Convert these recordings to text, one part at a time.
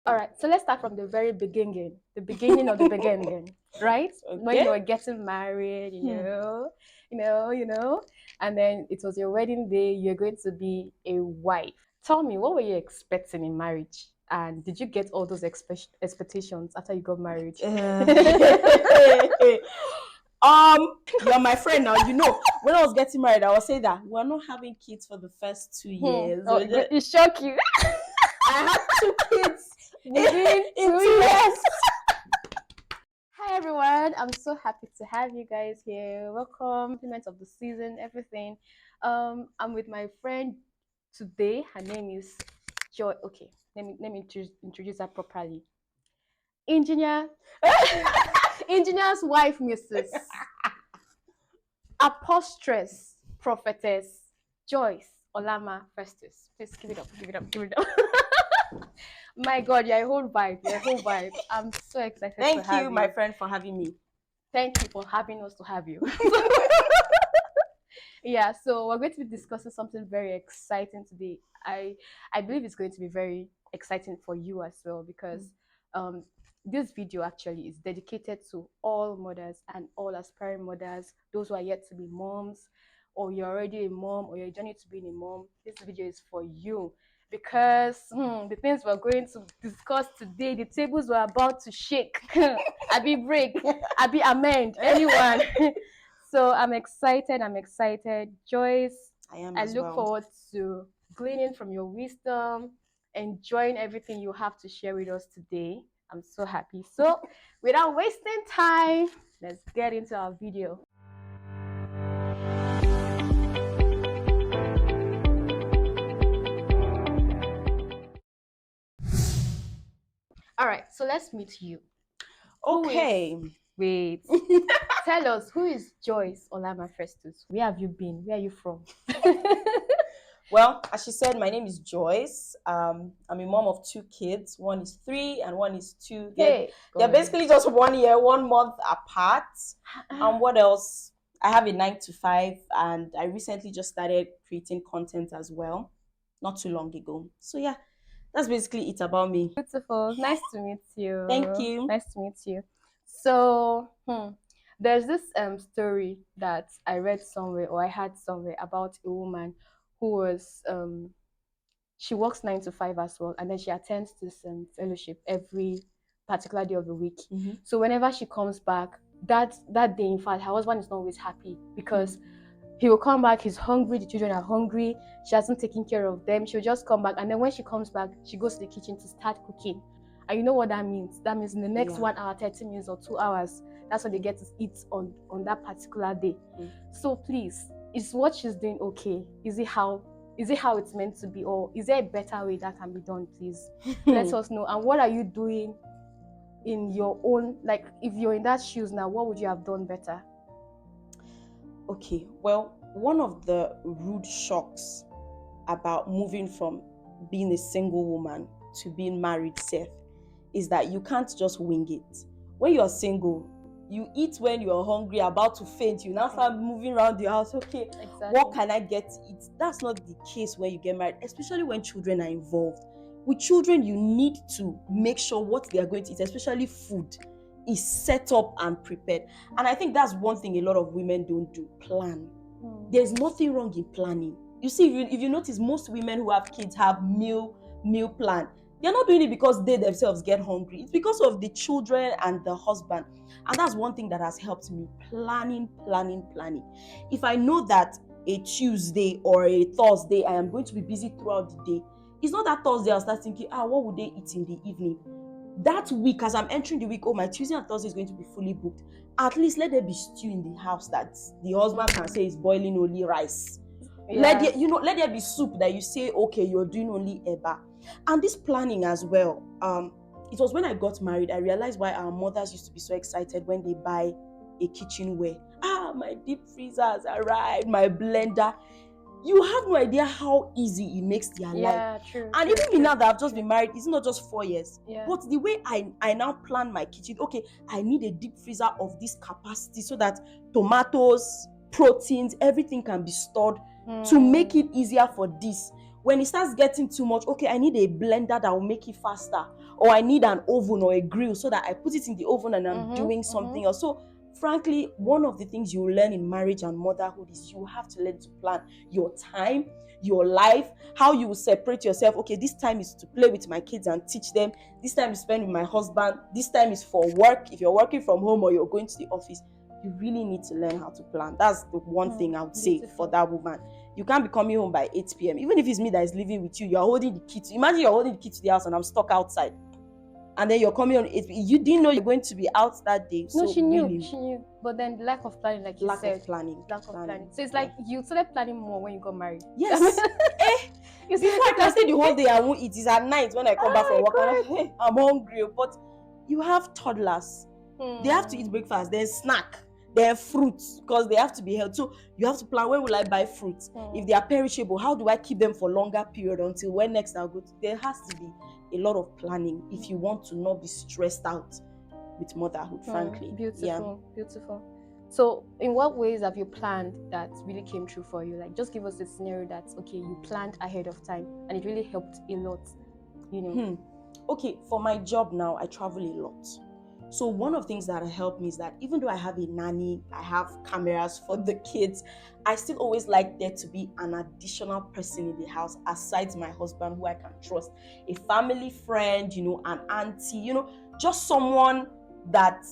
All right, so let's start from the very beginning, the beginning of the beginning, right? When you Okay. were getting married, and then it was your wedding day, you're going to be a wife. Tell me, what were you expecting in marriage? And did you get all those expectations after you got married? You're my friend now. You know, when I was getting married, I was saying that we're not having kids for the first 2 years. Oh, it shocked you. I had 2 kids Within in 2 2 years. Hi everyone, I'm so happy to have you guys here. Welcome, compliments of the season, everything. I'm with my friend today. Her name is Joy. Okay, let me introduce her properly. Engineer, engineer's wife, Mrs. Apostress, prophetess Joyce Olama Festus. Please give it up, give it up, give it up. My God, you're a whole vibe. You're a whole vibe. I'm so excited to have you. Thank you, my friend, for having me. Thank you for having us to have you. Yeah, so we're going to be discussing something very exciting today. I believe it's going to be very exciting for you as well because um this video actually is dedicated to all mothers and all aspiring mothers, those who are yet to be moms, or you're already a mom, or you're journey to being a mom. This video is for you because the things we're going to discuss today, the tables we're about to shake, I be break, I be amend, anyone. So I'm excited. I'm excited. Joyce, I look forward to gleaning from your wisdom, enjoying everything you have to share with us today. I'm so happy. So without wasting time, let's get into our video. All right, so let's meet you. Okay. Wait. Tell us, who is Joyce Olama Festus? Where have you been? Where are you from? Well, as she said, my name is Joyce. I'm a mom of 2 kids. One is 3 and one is 2. They're basically just 1 year, 1 month apart. What else? I have a 9 to 5, and I recently just started creating content as well, not too long ago. So yeah, that's basically it about me. Beautiful. Nice to meet you. Thank you. Nice to meet you. So, there's this story that I read somewhere or I heard somewhere about a woman who was she works 9 to 5 as well, and then she attends this fellowship every particular day of the week. So whenever she comes back, that day, in fact, her husband is not always happy because he will come back, he's hungry, the children are hungry, she hasn't taken care of them. She'll just come back, and then when she comes back, she goes to the kitchen to start cooking. And you know what that means? That means in the next 1 hour, 30 minutes, or 2 hours, that's what they get to eat on that particular day. So please, is what she's doing okay? Is it how it's meant to be, or is there a better way that can be done? Please let us know. And what are you doing in your own, like, if you're in that shoes now, what would you have done better? Okay, well, one of the rude shocks about moving from being a single woman to being married, Seth, is that you can't just wing it. When you're single, you eat when you're hungry, about to faint. You now start moving around the house. Okay, exactly. What can I get to eat? That's not the case when you get married, especially when children are involved. With children, you need to make sure what they are going to eat, especially food, is set up and prepared. And I think that's one thing a lot of women don't do: plan. There's nothing wrong in planning. You see, if you notice, most women who have kids have meal plan. They're not doing it because they themselves get hungry. It's because of the children and the husband. And that's one thing that has helped me: planning. If I know that a Tuesday or a Thursday I am going to be busy throughout the day, it's not that Thursday I'll start thinking, what would they eat in the evening? That week, as I'm entering the week, my Tuesday and Thursday is going to be fully booked. At least let there be stew in the house that the husband can say is boiling only rice. Let there be soup that you say, okay, you're doing only eba. And this planning as well, it was when I got married I realized why our mothers used to be so excited when they buy a kitchenware. My deep freezer has arrived, my blender. You have no idea how easy it makes their life. True. And even me now that I've just been married, it's not just 4 years. Yeah. But the way I now plan my kitchen, okay, I need a deep freezer of this capacity so that tomatoes, proteins, everything can be stored to make it easier for this. When it starts getting too much, okay, I need a blender that will make it faster. or I need an oven or a grill so that I put it in the oven and I'm doing something else. So frankly, one of the things you learn in marriage and motherhood is you have to learn to plan your time, your life, how you will separate yourself. Okay, this time is to play with my kids and teach them. This time is spent with my husband. This time is for work. If you're working from home or you're going to the office, you really need to learn how to plan. That's the one thing I would say for that woman. You can't be coming home by 8 p.m. Even if it's me that is living with you, you're holding the key. Imagine you're holding the key to the house and I'm stuck outside. And then you're coming on 8 p.m. You didn't know you're going to be out that day. No, so she knew. really, She knew. But then lack of planning, like you lack said. of planning. Lack of planning. So it's like you started planning more when you got married. Yes. You see, I can stay the whole day. I won't eat. It's at night when I come back from work. I'm hungry. But you have toddlers. They have to eat breakfast, then snack, then fruits, because they have to be healthy. So you have to plan, when will I buy fruits? If they are perishable, how do I keep them for longer period until when next I'll go to? There has to be a lot of planning if you want to not be stressed out with motherhood, frankly. Beautiful. So in what ways have you planned that really came true for you? Like, just give us a scenario that's okay, you planned ahead of time and it really helped a lot, you know. Okay, for my job now, I travel a lot. So one of the things that helped me is that even though I have a nanny, I have cameras for the kids, I still always like there to be an additional person in the house aside my husband who I can trust. A family friend, an auntie, just someone that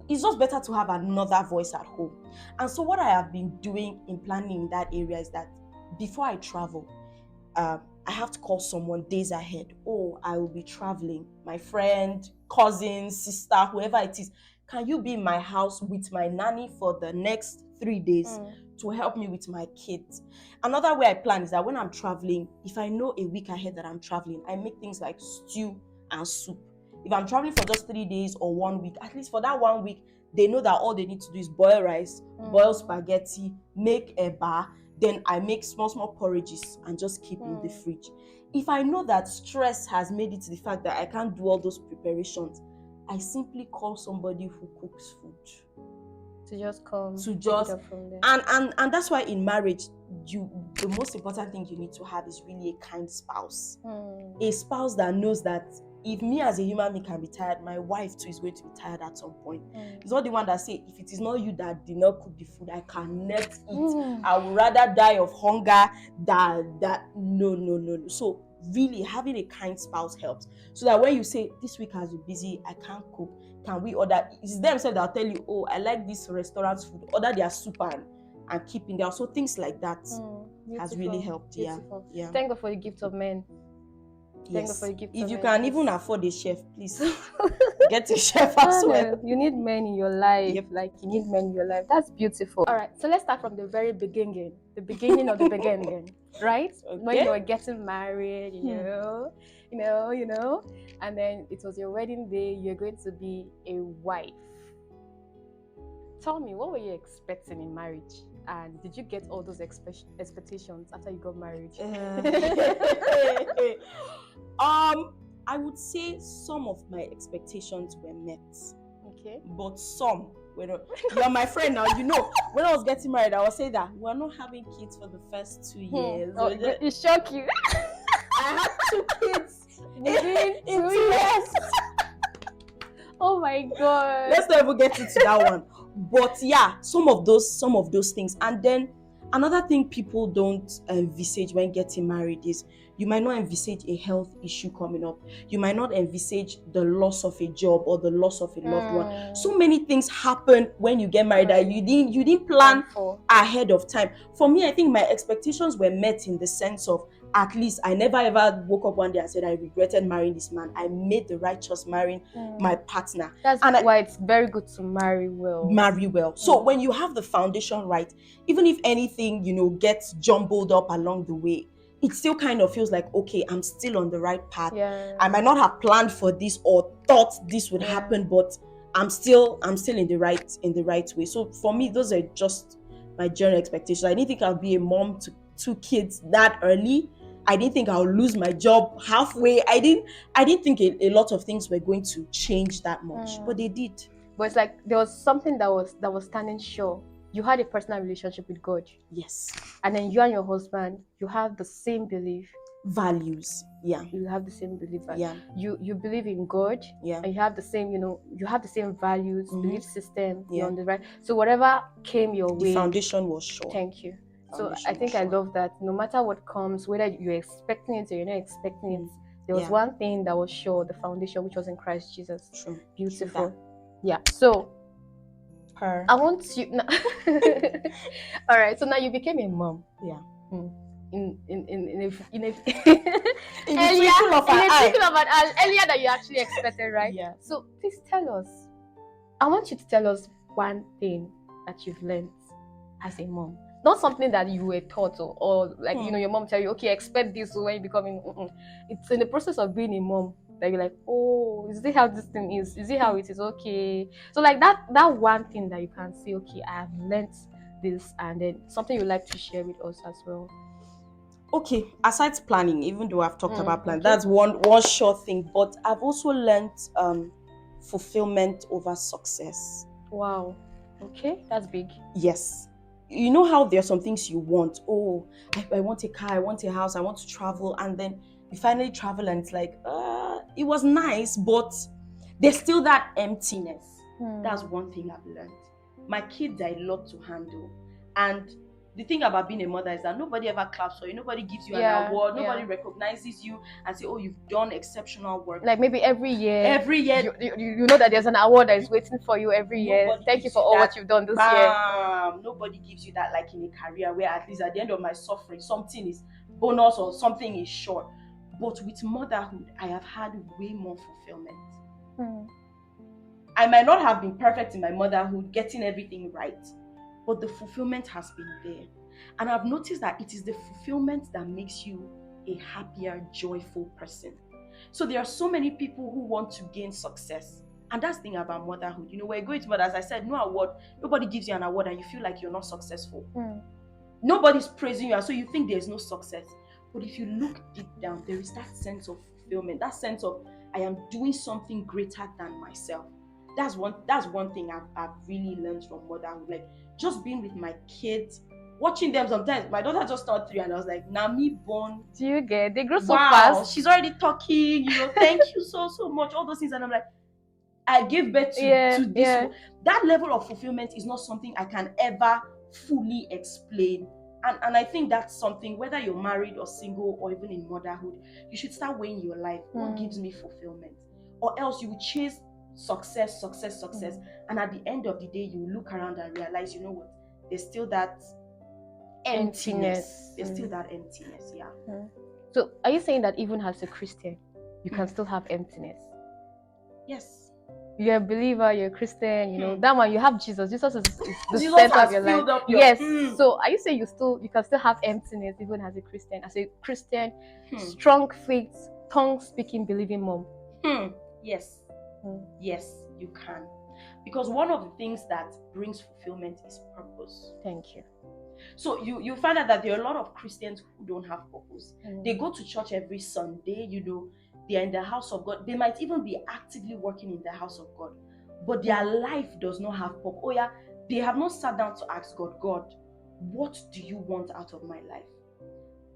it's just better to have another voice at home. And so what I have been doing in planning in that area is that before I travel, I have to call someone days ahead. Oh, I will be traveling. My friend, cousin, sister, whoever it is, can you be in my house with my nanny for the next 3 days to help me with my kids? Another way I plan is that when I'm traveling, if I know a week ahead that I'm traveling, I make things like stew and soup. If I'm traveling for just 3 days or 1 week, at least for that 1 week, they know that all they need to do is boil rice, boil spaghetti, make eba. Then I make small porridges and just keep in the fridge. If I know that stress has made it to the fact that I can't do all those preparations, I simply call somebody who cooks food. To just come. From there. And that's why in marriage, the most important thing you need to have is really a kind spouse. A spouse that knows that if me as a human being can be tired, my wife too is going to be tired at some point. It's not the one that say, if it is not you that did not cook the food, I cannot eat. I would rather die of hunger than that. No. So really having a kind spouse helps. So that when you say, this week has been busy, I can't cook, can we order? It's themselves that'll tell you, oh, I like this restaurant's food, order their soup and keep in there. So things like that has really helped. Yeah. Thank God for the gift of men. Yes. If you can even afford a chef, please get a chef as well. You need men in your life. Yep. Like you need men in your life. That's beautiful. All right. So let's start from the very beginning. The beginning of the beginning, right? Okay. When you were getting married, you know, and then it was your wedding day. You're going to be a wife. Tell me, what were you expecting in marriage? And did you get all those expectations after you got married? I would say some of my expectations were met. Okay. But some were not. You're my friend now, when I was getting married, I was saying that we're not having kids for the first 2 years. Oh, it shocked you. I had 2 kids within 2 years. Oh my God. Let's not even get into that one. But yeah, some of those things. And then another thing people don't envisage when getting married is you might not envisage a health issue coming up. You might not envisage the loss of a job or the loss of a loved one. So many things happen when you get married that you didn't plan ahead of time. For me, I think my expectations were met in the sense of, at least I never ever woke up one day and said I regretted marrying this man. I made the right choice marrying my partner. That's why it's very good to marry well. So when you have the foundation right, even if anything, gets jumbled up along the way, it still kind of feels like, okay, I'm still on the right path. Yeah. I might not have planned for this or thought this would happen, but I'm still in the right way. So for me, those are just my general expectations. I didn't think I'll be a mom to 2 kids that early. I didn't think I'll lose my job halfway. I didn't think a lot of things were going to change that much, but they did. But it's like there was something that was standing sure. You had a personal relationship with God. Yes. And then you and your husband, you have the same belief values. Yeah. You have the same belief. Yeah. You believe in God, Yeah. and you have the same, you have the same values, belief system. Yeah. You're on the right. So whatever came your The way, foundation was sure. thank you. So Foundation I was think I sure. love that. No matter what comes, whether you're expecting it or you're not expecting it, there was Yeah. one thing that was sure: the foundation, which was in Christ Jesus. True. Beautiful. True Yeah. So that. I want you. All right. So now you became a mom. Yeah. In a In the earlier twinkle of in an a eye. twinkle of an eye, earlier than you actually expected, right? Yeah. So please tell us. I want you to tell us one thing that you've learned as a mom. Not something that you were taught, or like your mom tell you, okay, expect this when you becoming. It's in the process of being a mom that you're like, oh, is this how this thing is? Is it how it is? Okay. So like that one thing that you can say, okay, I have learned this, and then something you like to share with us as well. Okay, aside planning, even though I've talked about planning, Okay. that's one sure thing. But I've also learned fulfillment over success. Wow. Okay, that's big. Yes. You know how there are some things you want. Oh, I want a car, I want a house, I want to travel, and then you finally travel and it's like, it was nice, but there's still that emptiness. That's one thing I've learned. My kids are a lot to handle, and the thing about being a mother is that nobody ever claps for you, nobody gives you an award, nobody recognizes you and say, oh, you've done exceptional work. Like maybe every year you know that there's an award that is waiting for you every year. Thank you for all what you've done this year. Nobody gives you that, like in a career where at least at the end of my suffering something is bonus or something is short. But with motherhood, I have had way more fulfillment. I might not have been perfect in my motherhood, getting everything right, but the fulfillment has been there. And I've noticed that it is the fulfillment that makes you a happier, joyful person. So there are so many people who want to gain success. And that's the thing about motherhood. We're going to, but as I said, no award. Nobody gives you an award and you feel like you're not successful. Nobody's praising you, and so you think there's no success. But if you look deep down, there is that sense of fulfillment, that sense of I am doing something greater than myself. That's one thing I've really learned from motherhood. Like just being with my kids, watching them. Sometimes my daughter just turned 3 and I was like, Nami born. Do you get? They grow so Wow, fast. she's already talking, thank you so much, all those things. And I'm like, I gave birth to this one. That level of fulfillment is not something I can ever fully explain. And I think that's something, whether you're married or single or even in motherhood, you should start weighing your life. What gives me fulfillment? Or else you will chase success. And at the end of the day, you will look around and realize, you know what? There's still that emptiness. There's still that emptiness, yeah. So are you saying that even as a Christian, you can still have emptiness? Yes. You're a believer, you're a Christian, that one, you have Jesus. Jesus is the Jesus center has of your filled life. up your, yes. So are you saying you can still have emptiness even as a Christian? As a Christian, strong faith, tongue-speaking, believing mom? Yes. Yes, you can. Because one of the things that brings fulfillment is purpose. Thank you. So you find out that there are a lot of Christians who don't have purpose. They go to church every Sunday, they're in the house of God. They might even be actively working in the house of God, but their life does not have purpose. Oh yeah, they have not sat down to ask God, what do you want out of my life?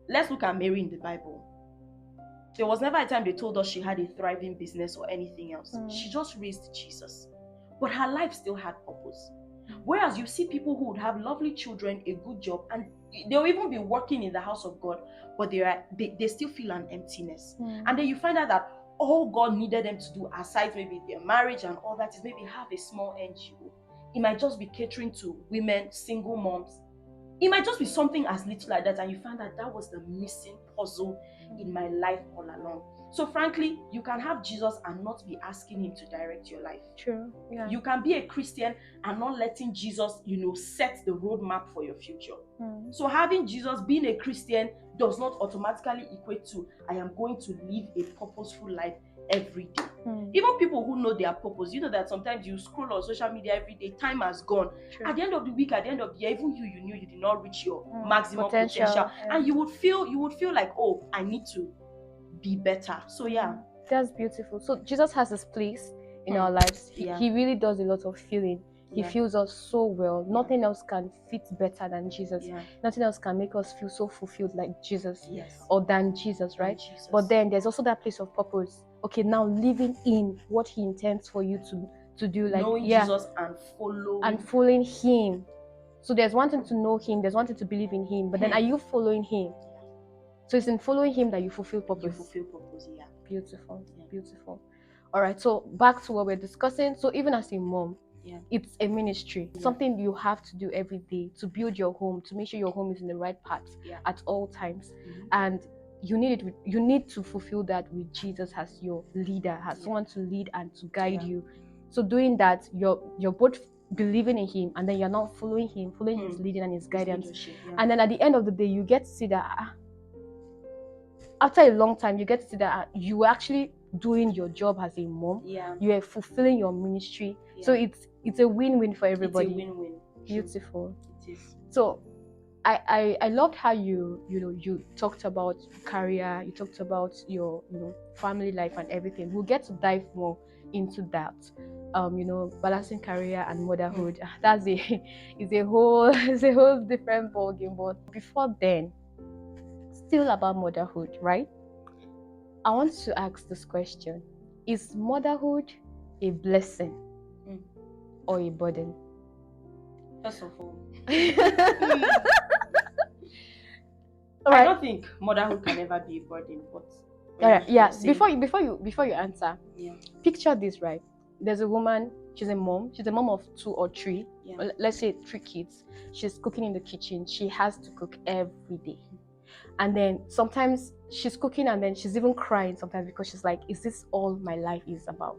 Let's look at Mary in the Bible. There was never a time they told us she had a thriving business or anything else. She just raised Jesus. But her life still had purpose. Whereas you see people who would have lovely children, a good job, and they'll even be working in the house of God, but they still feel an emptiness. And then you find out that all God needed them to do, aside maybe their marriage and all that, is maybe have a small NGO. It might just be catering to women, single moms. It might just be something as little like that, and you find that was the missing puzzle in my life all along. So frankly, you can have Jesus and not be asking him to direct your life. True. Yeah. You can be a Christian and not letting Jesus, set the roadmap for your future. So having Jesus, being a Christian, does not automatically equate to I am going to live a purposeful life every day. Even people who know their purpose, that sometimes you scroll on social media every day, time has gone. True. At the end of the week, at the end of the year, even you knew you did not reach your maximum potential. And you would feel like, oh, I need to be better. So yeah. That's beautiful. So Jesus has his place in our lives. He really does a lot of filling He Yeah. fills us so well. Yeah. Nothing else can fit better than Jesus. Yeah. Nothing else can make us feel so fulfilled like Jesus. Yes. Or than Jesus, right? Jesus. But then there's also that place of purpose. Okay, now living in what He intends for you to do, like knowing Jesus and and following Him. So there's one thing to know Him, there's one thing to believe in Him, but then are you following Him? So it's in following Him that you fulfill purpose. You fulfill purpose, yeah. Beautiful, beautiful. All right, so back to what we're discussing. So even as a mom, it's a ministry, something you have to do every day to build your home, to make sure your home is in the right path at all times. And you need to fulfill that with Jesus as your leader, as someone to lead and to guide you. So doing that, you're both believing in Him, and then you're not following His leading and His guidance. And then at the end of the day, you get to see that after a long time, you get to see that you were actually doing your job as a mom. You are fulfilling your ministry. So it's a win-win for everybody. It's a win-win. Beautiful. It is. So I loved how you talked about career, you talked about your family life and everything. We'll get to dive more into that. Balancing career and motherhood. That's it's a whole different ballgame. But before then, still about motherhood, right? I want to ask this question. Is motherhood a blessing or a burden? First of all, I don't think motherhood can ever be a burden, but before you answer, picture this, right? There's a woman, she's a mom of 2 or 3, let's say 3 kids. She's cooking in the kitchen. She has to cook every day. And then sometimes she's cooking and then she's even crying sometimes because she's like, is this all my life is about?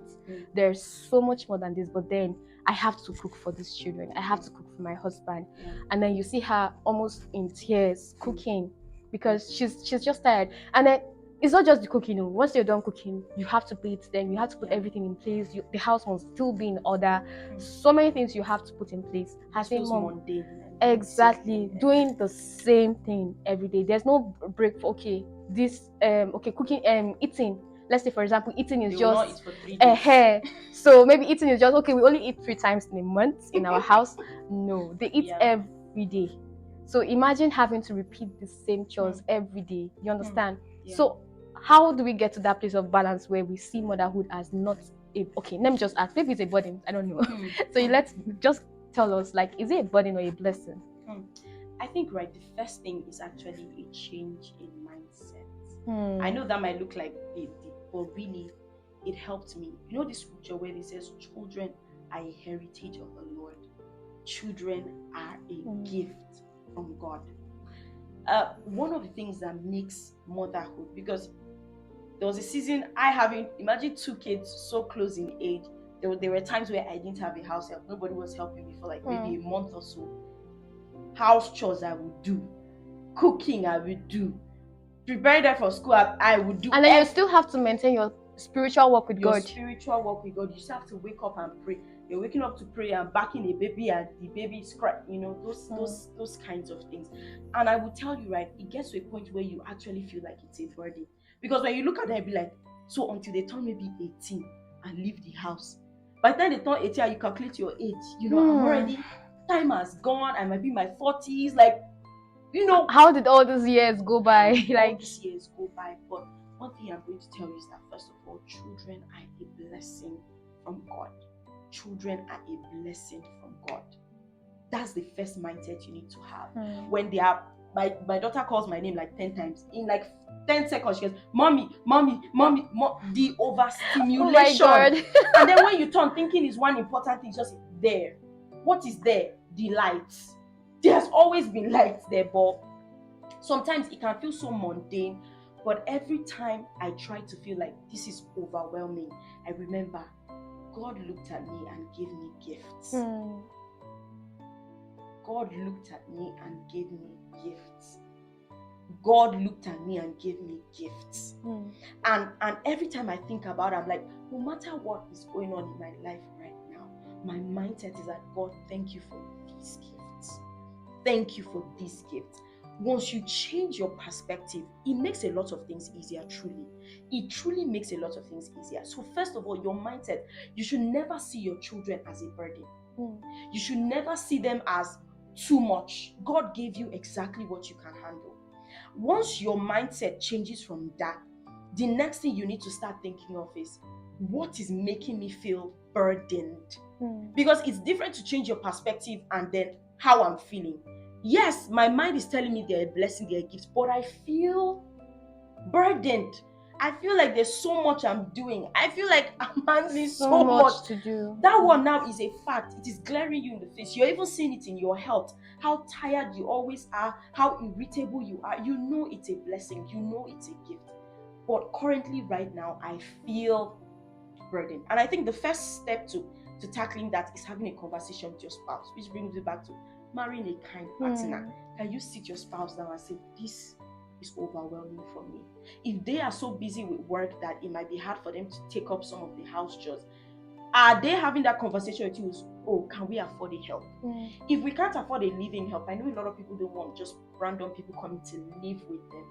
There's so much more than this, but then I have to cook for these children. I have to cook for my husband. And then you see her almost in tears cooking because she's just tired. And then it's not just the cooking. Once you're done cooking, you have to bathe, then you have to put everything in place. The house must still be in order. So many things you have to put in place. As a mom, exactly, doing the same thing every day. There's no break for cooking, eating. Let's say, for example, eating is just a hair. So maybe eating is just okay. We only eat 3 times in a month in our house. No, they eat every day. So imagine having to repeat the same chores every day. You understand? So how do we get to that place of balance where we see motherhood as not let me just ask, maybe it's a burden, I don't know. So let's just tell us, like, is it a burden or a blessing? I think, right, the first thing is actually a change in mindset. I know that might look like big, but really it helped me. You know this scripture where it says children are a heritage of the Lord. Children are a gift from God. One of the things that makes motherhood, because there was a season imagine 2 kids so close in age. There were times where I didn't have a house help. Nobody was helping me for like maybe a month or so. House chores I would do, cooking I would do, preparing them for school I would do. And then you still have to maintain your spiritual walk with God. Spiritual walk with God. You still have to wake up and pray. You're waking up to pray and backing a baby and the baby is crying, those kinds of things. And I will tell you, right, it gets to a point where you actually feel like it's a burden. Because when you look at them, be like, so until they turn maybe 18 and leave the house. By the time they turn 18 and you calculate your age, I'm already, time has gone, I might be in my 40s, like, how did all these years go by? All these years go by. But one thing I'm going to tell you is that, first of all, children are a blessing from God. Children are a blessing from God. That's the first mindset you need to have. When they are, my daughter calls my name like 10 times. In like 10 seconds, she goes, mommy, the overstimulation. Oh my God. And then when you turn, thinking is one important thing, just there. What is there? The lights. There's always been lights there, but sometimes it can feel so mundane. But every time I try to feel like this is overwhelming, I remember God looked at me and gave me gifts. God looked at me and gave me gifts. God looked at me and gave me gifts. And every time I think about it, I'm like, no matter what is going on in my life right now, my mindset is that, God, thank you for these gifts. Thank you for these gifts. once you change your perspective, it makes a lot of things easier, truly. It truly makes a lot of things easier. So first of all, your mindset, you should never see your children as a burden. You should never see them as too much. God gave you exactly what you can handle. Once your mindset changes from that, the next thing you need to start thinking of is, what is making me feel burdened? Because it's different to change your perspective and then how I'm feeling. Yes, my mind is telling me they're a blessing, they're a gift, but I feel burdened. I feel like there's so much I'm doing. I feel like I'm handling so much to do. That one now is a fact. It is glaring you in the face. You're even seeing it in your health. How tired you always are, how irritable you are. You know it's a blessing. You know it's a gift. But currently, right now, I feel burden. And I think the first step to tackling that is having a conversation with your spouse, which brings me back to marrying a kind partner. Can you sit your spouse down and say, this is overwhelming for me? If they are so busy with work that it might be hard for them to take up some of the house chores, are they having that conversation with you? Oh, can we afford a help? If we can't afford a living help, I know a lot of people don't want just random people coming to live with them.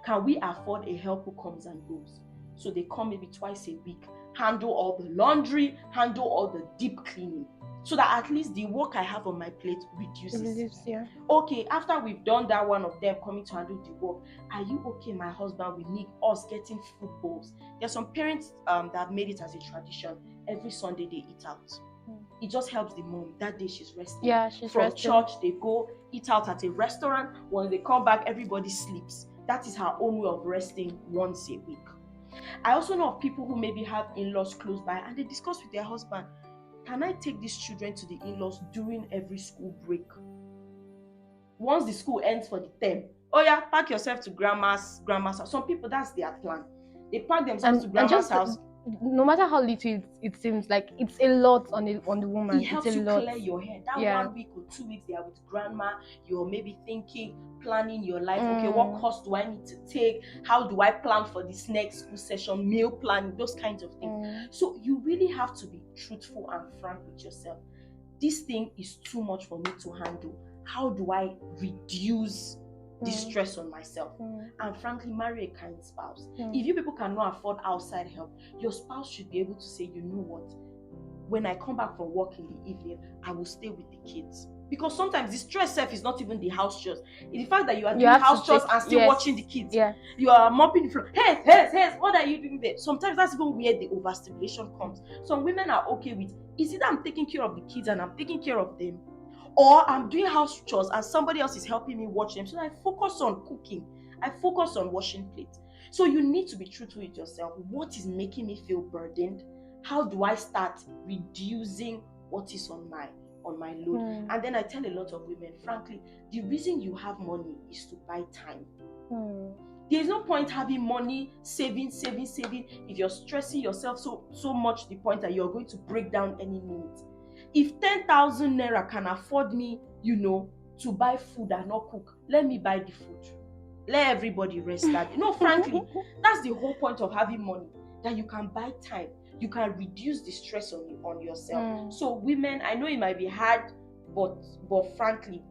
Can we afford a help who comes and goes? So they come maybe twice a week, handle all the laundry, handle all the deep cleaning, so that at least the work I have on my plate reduces. Okay, after we've done that, one of them coming to handle the work, are you okay, my husband, with me, us getting food bowls? There's some parents that have made it as a tradition. Every Sunday they eat out. It just helps the mom. That day she's resting. From church, they go eat out at a restaurant. When they come back, everybody sleeps. That is her own way of resting once a week. I also know of people who maybe have in-laws close by and they discuss with their husband, can I take these children to the in-laws during every school break? Once the school ends for the term, oh yeah, pack yourself to grandma's house. Some people, that's their plan. They pack themselves to grandma's house. No matter how little it seems, like it's a lot on the woman. It helps you clear your head. That 1 week or 2 weeks they are with grandma, you're maybe thinking, planning your life. Okay, what course do I need to take? How do I plan for this next school session? Meal planning, those kinds of things. So you really have to be truthful and frank with yourself. This thing is too much for me to handle. How do I reduce the stress on myself? And frankly, marry a kind spouse. If you people cannot afford outside help, your spouse should be able to say, you know what, when I come back from work in the evening, I will stay with the kids. Because sometimes the stress self is not even the house chores. It's the fact that you are doing house chores and still watching the kids. You are mopping the floor. Hey, what are you doing there? Sometimes that's even where the overstimulation comes. Some women are okay with, is it that I'm taking care of the kids and I'm taking care of them, or I'm doing house chores and somebody else is helping me watch them. So I focus on cooking. I focus on washing plates. So you need to be truthful with yourself. What is making me feel burdened? How do I start reducing what is on my load? And then I tell a lot of women, frankly, the reason you have money is to buy time. There's no point having money, saving if you're stressing yourself so much to the point that you're going to break down any minute. If 10,000 naira can afford me, to buy food and not cook, let me buy the food. Let everybody rest that. Frankly, that's the whole point of having money, that you can buy time. You can reduce the stress on yourself. So women, I know it might be hard, but frankly,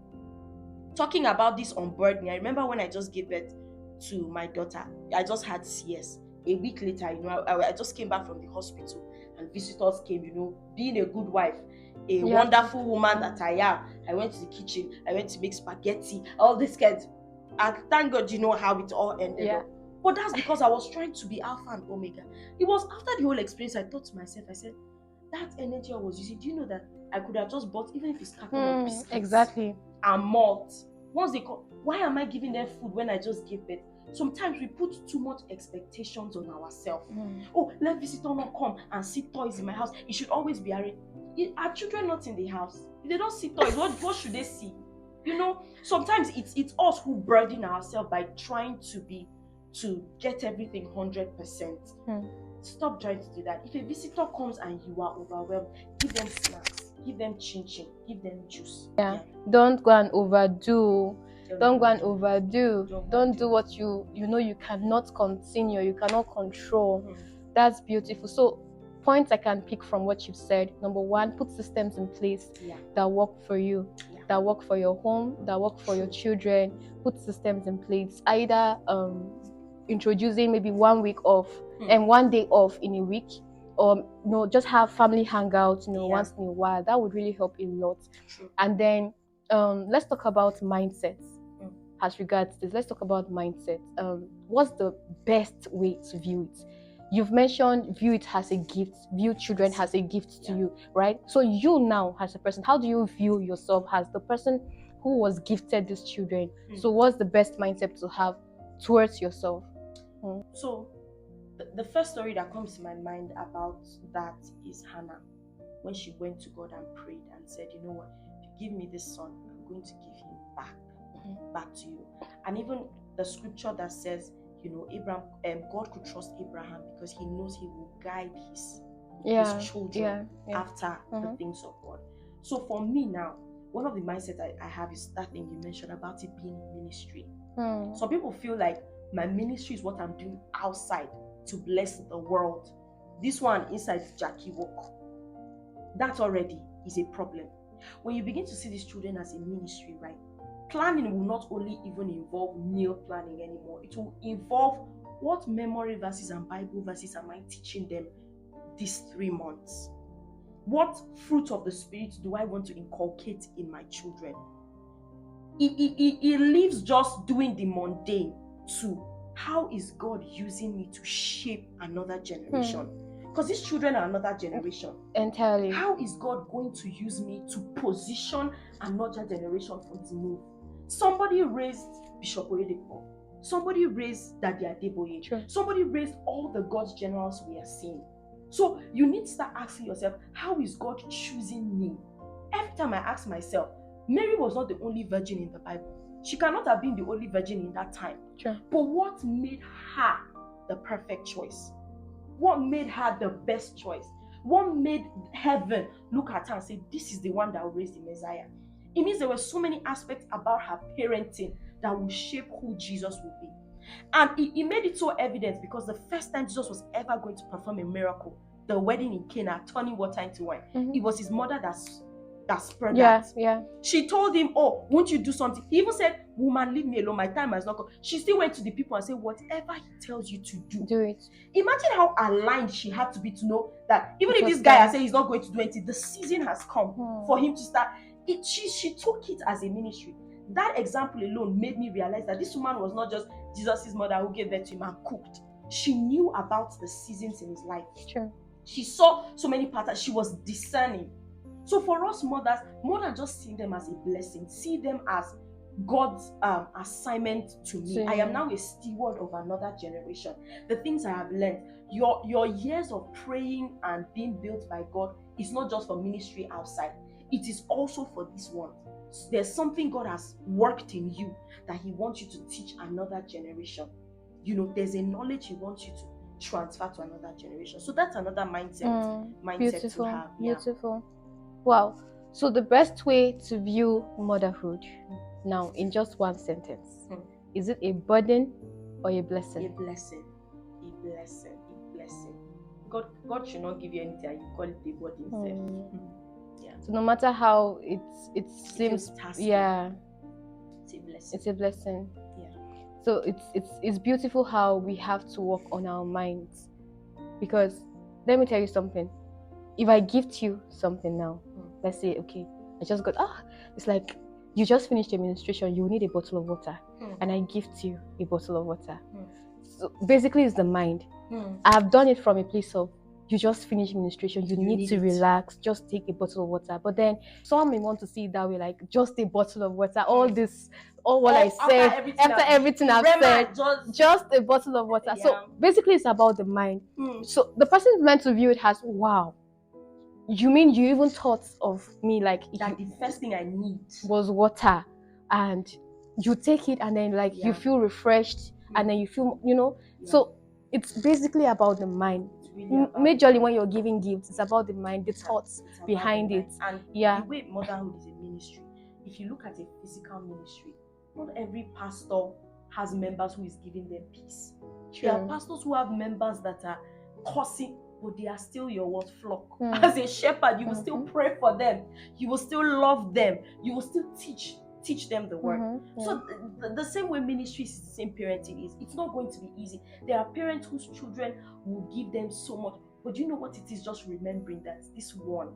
talking about this unburdening, I remember when I just gave birth to my daughter, I just had CS. A week later, I just came back from the hospital and visitors came, being a good wife, a wonderful woman that I am. I went to the kitchen, I went to make spaghetti, all these kinds. And thank God, how it all ended up. But that's because I was trying to be alpha and omega. It was after the whole experience, I thought to myself, I said, that energy I was using, do you know that I could have just bought, even if it's carton of biscuits and malt. Once they come, why am I giving them food when I just gave birth? Sometimes we put too much expectations on ourselves. Oh, let visitor not come and see toys in my house. It should always be arranged. Are children not in the house? If they don't see toys, what should they see? Sometimes it's us who burden ourselves by trying to get everything 100%. Stop trying to do that. If a visitor comes and you are overwhelmed, give them snacks, give them chin-chin, give them juice. Don't go and overdo. Don't do what you cannot continue, you cannot control. That's beautiful. So points I can pick from what you've said: number one, put systems in place that work for you. that work for your home, that work for your children. Put systems in place, either introducing maybe 1 week off and 1 day off in a week, or just have family hangouts once in a while. That would really help a lot. True. And then let's talk about mindsets. As regards this, let's talk about mindset. What's the best way to view it? You've mentioned view it as a gift, view children as a gift to you, right? So you now, as a person, how do you view yourself as the person who was gifted these children? So what's the best mindset to have towards yourself? So the first story that comes to my mind about that is Hannah, when she went to God and prayed and said, you know what, if you give me this son, I'm going to give him back to you. And even the scripture that says, God could trust Abraham because he knows he will guide his children after the things of God. So for me now, one of the mindsets I have is that thing you mentioned about it being ministry. Some people feel like my ministry is what I'm doing outside to bless the world. This one inside Jackie walk, that already is a problem. When you begin to see these children as a ministry, right? Planning will not only even involve meal planning anymore. It will involve what memory verses and Bible verses am I teaching them these 3 months? What fruit of the Spirit do I want to inculcate in my children? It leaves just doing the mundane to how is God using me to shape another generation? Because these children are another generation. Entirely. How is God going to use me to position another generation for his move? Somebody raised Bishop Oyedepo. Somebody raised Daddy Adeboye. True. Somebody raised all the God's generals we are seeing. So you need to start asking yourself, how is God choosing me? Every time I ask myself, Mary was not the only virgin in the Bible. She cannot have been the only virgin in that time. Sure. But what made her the perfect choice? What made her the best choice? What made heaven look at her and say, this is the one that will raise the Messiah? It means there were so many aspects about her parenting that will shape who Jesus will be. And it made it so evident because the first time Jesus was ever going to perform a miracle, the wedding in Cana, turning water into wine, it was his mother that spurred that. She told him, oh, won't you do something? He even said, woman, leave me alone, my time has not come. She still went to the people and said, whatever he tells you to do it. Imagine how aligned she had to be to know that even if this guy has said he's not going to do anything, the season has come for him to start. She took it as a ministry. That example alone made me realize that this woman was not just Jesus' mother who gave birth to him and cooked. She knew about the seasons in his life. True. She saw so many patterns. She was discerning. So for us mothers, more than just seeing them as a blessing, see them as God's assignment to me. I am now a steward of another generation. The things I have learned, your years of praying and being built by God is not just for ministry outside. It is also for this one. There's something God has worked in you that he wants you to teach another generation. There's a knowledge he wants you to transfer to another generation. So that's another mindset Beautiful, to have. Beautiful. Wow. So the best way to view motherhood now in just one sentence, is it a burden or a blessing? A blessing. A blessing. A blessing. God should not give you anything and you call it a burden. So no matter how it seems, it's a blessing. It's a blessing. So it's beautiful how we have to work on our minds, because let me tell you something. If I gift you something now, let's say, okay, I just got it's like you just finished administration, you need a bottle of water, and I gift you a bottle of water. So basically it's the mind. I have done it from a place of you just finished administration, you need to relax, just take a bottle of water. But then some may want to see it that way, like just a bottle of water, all what I said, after everything I've said, just a bottle of water. So basically it's about the mind. So the person is meant to view it as, wow, you mean you even thought of me like that the first thing I need was water, and you take it and then you feel refreshed, and then you feel, so it's basically about the mind. Really majorly when you're giving gifts, it's about the mind, the thoughts behind it. And the way motherhood is a ministry, if you look at a physical ministry, not every pastor has members who is giving them peace. There are pastors who have members that are causing but they are still your what? Flock. Mm. As a shepherd, you will still pray for them. You will still love them. You will still teach them the word. Yeah. So the same way ministry is, the same parenting is. It's not going to be easy. There are parents whose children will give them so much, but you know what it is? Just remembering that this one,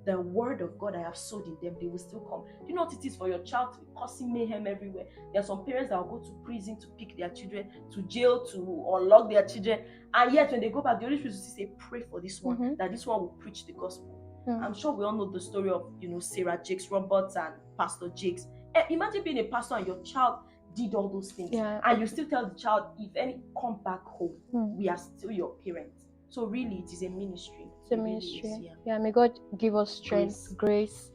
the word of God I have sowed in them, they will still come. Do you know what it is for your child to be causing mayhem everywhere? There are some parents that will go to prison to pick their children, to jail to unlock their children, and yet when they go back, the Holy Spirit will say, pray for this one, that this one will preach the gospel. I'm sure we all know the story of, Sarah Jakes Roberts and Pastor Jakes. Imagine being a pastor and your child did all those things, and you still tell the child, if any, come back home. We are still your parents. So really, it is a ministry. It's a ministry. Yeah, may God give us strength, grace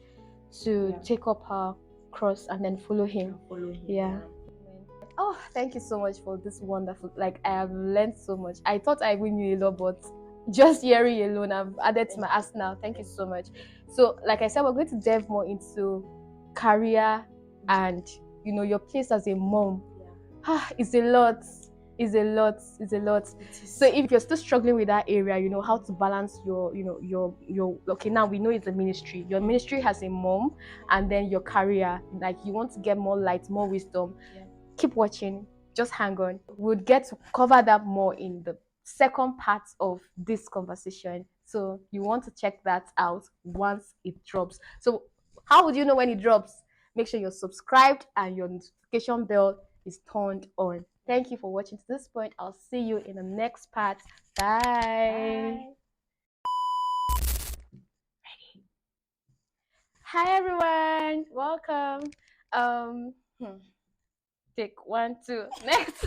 to take up our cross and then follow Him. Yeah. Oh, thank you so much for this wonderful. Like, I have learned so much. I thought I even knew a lot, but just hearing alone, I've added to my arsenal. Thank you so much. So, like I said, we're going to delve more into career and your place as a mom. It's a lot. It's a lot. So if you're still struggling with that area, how to balance your okay, now we know it's a ministry. Your ministry has a mom, and then your career, like you want to get more light, more wisdom. Keep watching. Just hang on. We'll get to cover that more in the second part of this conversation. So you want to check that out once it drops. So how would you know when it drops? Make sure you're subscribed and your notification bell is turned on. Thank you for watching to this point. I'll see you in the next part. Bye. Hi everyone. Welcome. Take 1, 2. Next.